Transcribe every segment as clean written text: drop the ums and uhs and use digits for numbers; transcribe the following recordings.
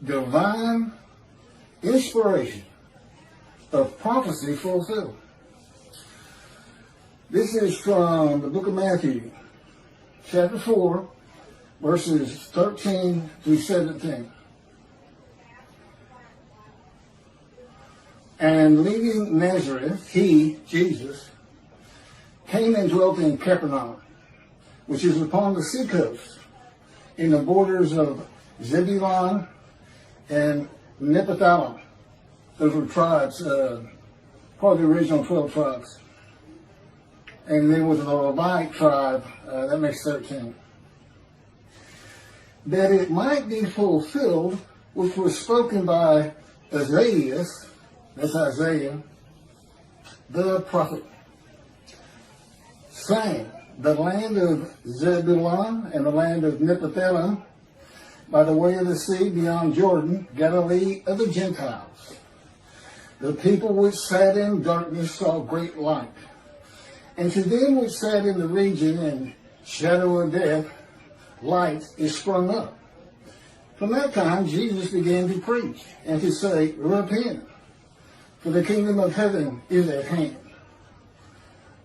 divine inspiration of prophecy fulfilled. This is from the book of Matthew, chapter 4, verses 13 through 17. And leaving Nazareth, he, Jesus, came and dwelt in Capernaum, which is upon the seacoast, in the borders of Zebulun and Nephtali. Those were tribes, part of the original 12 tribes. And there was a Levite tribe, that makes 13. That it might be fulfilled, which was spoken by Isaiah, that's Isaiah, the prophet, saying, the land of Zebulun and the land of Nephtali, by the way of the sea beyond Jordan, Galilee of the Gentiles. The people which sat in darkness saw great light. And to them which sat in the region and shadow of death, light is sprung up. From that time, Jesus began to preach and to say, repent, for the kingdom of heaven is at hand.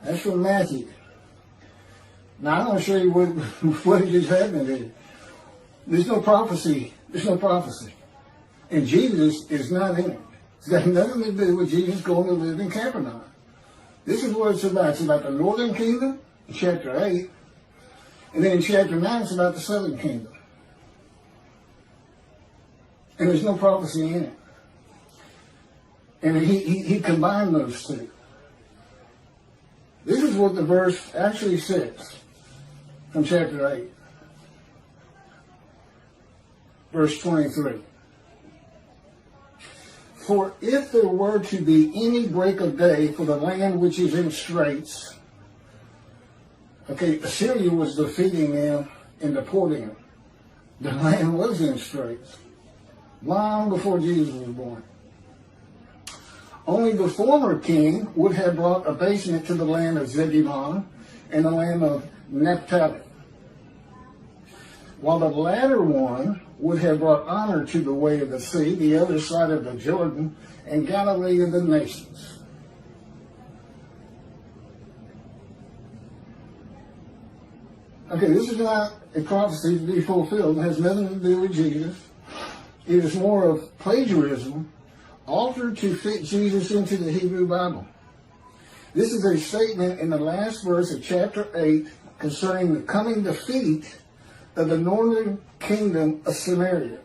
That's from Matthew. Now, I'm going to show you what just happened here. There's no prophecy. There's no prophecy. And Jesus is not in it. It's got nothing to do with Jesus going to live in Capernaum. This is what it's about. It's about the northern kingdom in chapter 8. And then in chapter 9, it's about the southern kingdom. And there's no prophecy in it. And he combined those two. This is what the verse actually says from chapter 8. Verse 23. For if there were to be any break of day for the land which is in straits, okay, Assyria was defeating them and deporting them. The land was in straits long before Jesus was born. Only the former king would have brought abasement to the land of Zebulun and the land of Naphtali, while the latter one would have brought honor to the way of the sea, the other side of the Jordan, and Galilee of the nations. Okay, this is not a prophecy to be fulfilled. It has nothing to do with Jesus. It is more of plagiarism, altered to fit Jesus into the Hebrew Bible. This is a statement in the last verse of chapter 8 concerning the coming defeat of the northern kingdom of Samaria,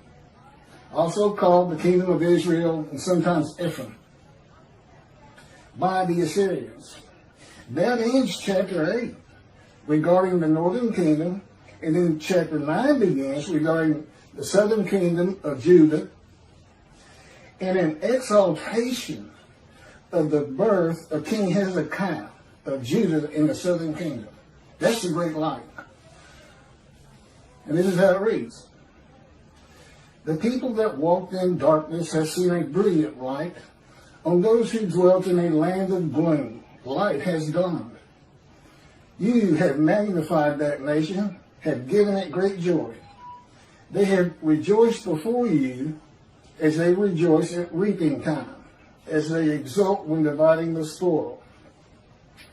also called the kingdom of Israel and sometimes Ephraim, by the Assyrians. That ends chapter 8 regarding the northern kingdom, and then chapter 9 begins regarding the southern kingdom of Judah, and an exaltation of the birth of King Hezekiah of Judah in the southern kingdom. That's the great light. And this is how it reads. The people that walked in darkness have seen a brilliant light. On those who dwelt in a land of gloom, light has dawned. You have magnified that nation, have given it great joy. They have rejoiced before you as they rejoice at reaping time, as they exult when dividing the spoil.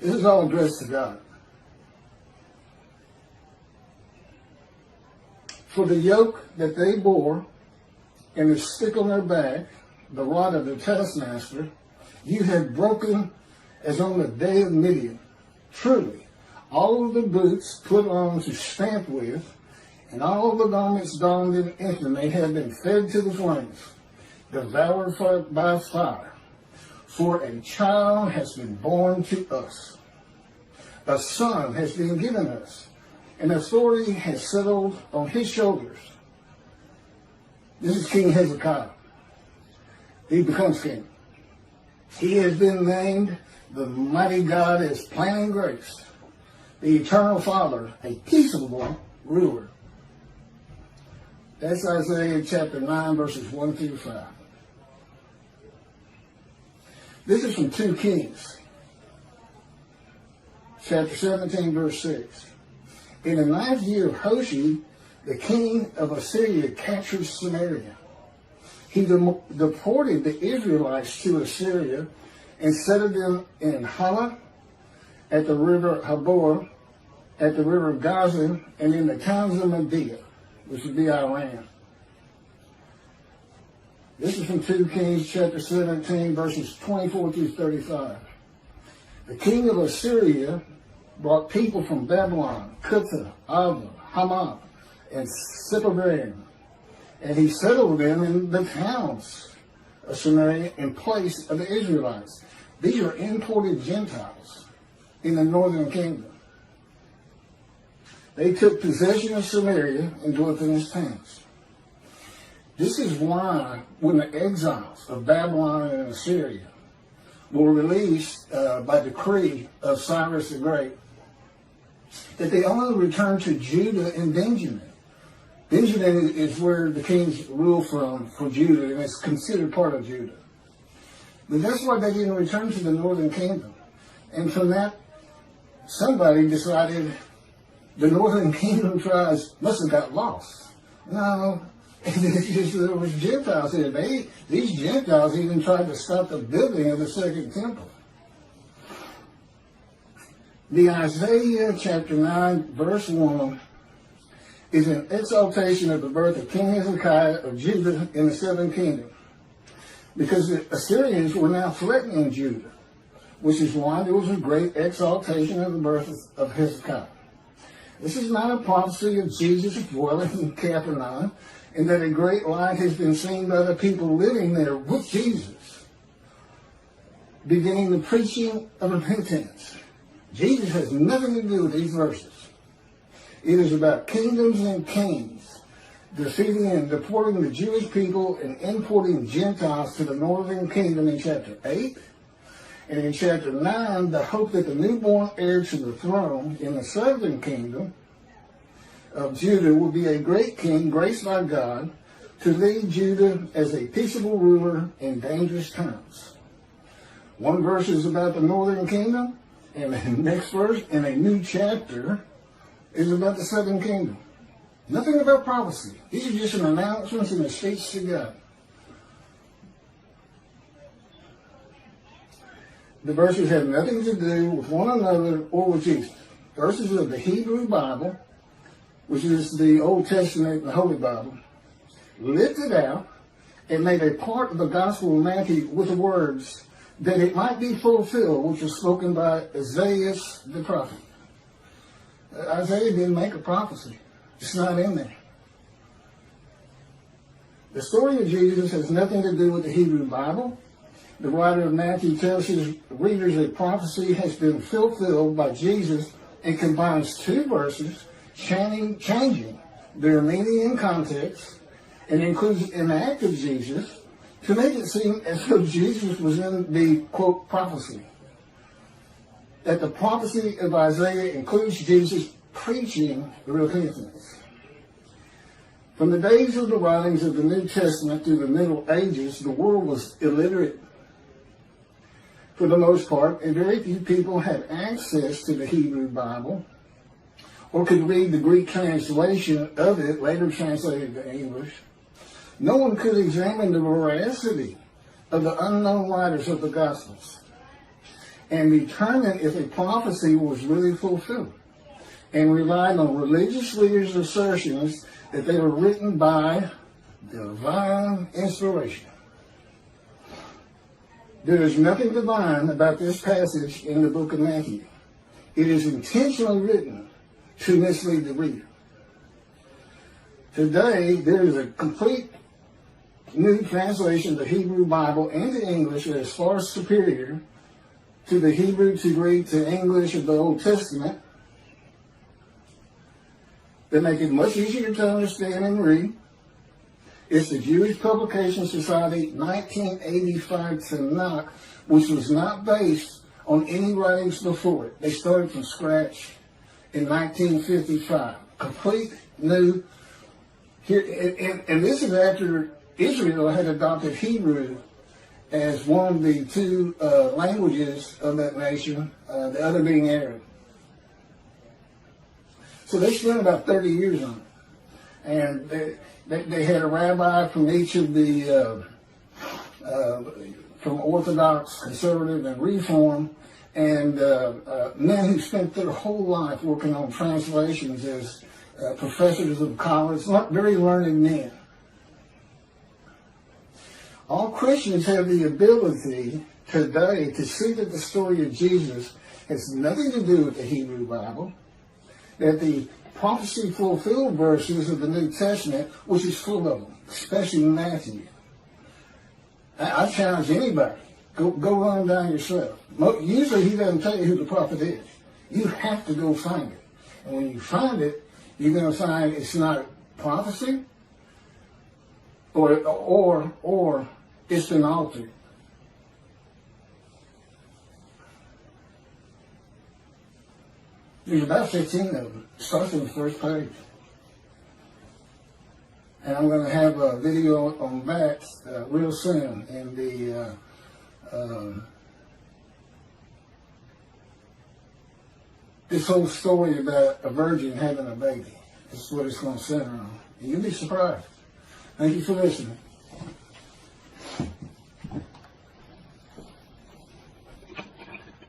This is all addressed to God. For the yoke that they bore and the stick on their back, the rod of the taskmaster, you have broken as on the day of Midian. Truly, all of the boots put on to stamp with, and all of the garments donned in infamy have been fed to the flames, devoured by fire. For a child has been born to us. A son has been given us, and authority has settled on his shoulders. This is King Hezekiah. He becomes king. He has been named the mighty God is planning grace, the eternal Father, a peaceable ruler. That's Isaiah chapter 9, verses 1 through 5. This is from 2 Kings, chapter 17, verse 6. In the 9th year of Hoshea, the king of Assyria captured Samaria. He deported the Israelites to Assyria and settled them in Hala, at the river Habor, at the river Gaza, and in the towns of Medea, which would be Iran. This is from 2 Kings chapter 17, verses 24 through 35. The king of Assyria brought people from Babylon, Cutha, Ava, Hamath, and Sepharvaim, and he settled them in the towns of Samaria in place of the Israelites. These are imported Gentiles in the northern kingdom. They took possession of Samaria and dwelt in its towns. This is why when the exiles of Babylon and Assyria were released by decree of Cyrus the Great, that they only returned to Judah and Benjamin. Benjamin is where the kings rule from for Judah, and it's considered part of Judah. But that's why they didn't return to the northern kingdom. And from that, somebody decided the northern kingdom tribes must have got lost. No, it's just there was Gentiles here. These Gentiles even tried to stop the building of the second temple. The Isaiah chapter 9, verse 1 is an exaltation of the birth of King Hezekiah of Judah in the southern kingdom, because the Assyrians were now threatening Judah, which is why there was a great exaltation of the birth of Hezekiah. This is not a prophecy of Jesus dwelling in Capernaum, and that a great light has been seen by the people living there with Jesus, beginning the preaching of repentance. Jesus has nothing to do with these verses. It is about kingdoms and kings defeating and deporting the Jewish people and importing Gentiles to the northern kingdom in chapter 8. And in chapter 9, the hope that the newborn heir to the throne in the southern kingdom of Judah will be a great king graced by God to lead Judah as a peaceable ruler in dangerous times. One verse is about the northern kingdom, and the next verse in a new chapter is about the southern kingdom. Nothing about prophecy. These are just an announcements and a speech to God. The verses have nothing to do with one another or with Jesus. Verses of the Hebrew Bible, which is the Old Testament and the Holy Bible, lifted out and made a part of the Gospel of Matthew with the words that it might be fulfilled, which was spoken by Isaiah the prophet. Isaiah didn't make a prophecy. It's not in there. The story of Jesus has nothing to do with the Hebrew Bible. The writer of Matthew tells his readers that prophecy has been fulfilled by Jesus and combines two verses, changing their meaning and context, and includes an act of Jesus to make it seem as though Jesus was in the, quote, prophecy. That the prophecy of Isaiah includes Jesus preaching repentance. From the days of the writings of the New Testament through the Middle Ages, the world was illiterate for the most part, and very few people had access to the Hebrew Bible or could read the Greek translation of it, later translated to English. No one could examine the veracity of the unknown writers of the Gospels and determine if a prophecy was really fulfilled, and relied on religious leaders' assertions that they were written by divine inspiration. There is nothing divine about this passage in the book of Matthew. It is intentionally written to mislead the reader. Today, there is a complete new translation of the Hebrew Bible into English that is far superior to the Hebrew to Greek to English of the Old Testament, that make it much easier to understand and read. It's the Jewish Publication Society 1985 Tanakh, which was not based on any writings before it. They started from scratch in 1955. Complete new. Here, and this is after Israel had adopted Hebrew as one of the two languages of that nation, the other being Arab. So they spent about 30 years on it. And They had a rabbi from each of the, from Orthodox, Conservative, and Reform, and men who spent their whole life working on translations as professors of college, not very learned men. All Christians have the ability today to see that the story of Jesus has nothing to do with the Hebrew Bible, that the prophecy fulfilled verses of the New Testament, which is full of them, especially Matthew. I challenge anybody, go run down yourself. Usually he doesn't tell you who the prophet is. You have to go find it. And when you find it, you're going to find it's not prophecy, or it's been altered. There's about 15 of them. It starts on the first page. And I'm going to have a video on that real soon in the this whole story about a virgin having a baby. This is what it's going to center on. And you'll be surprised. Thank you for listening.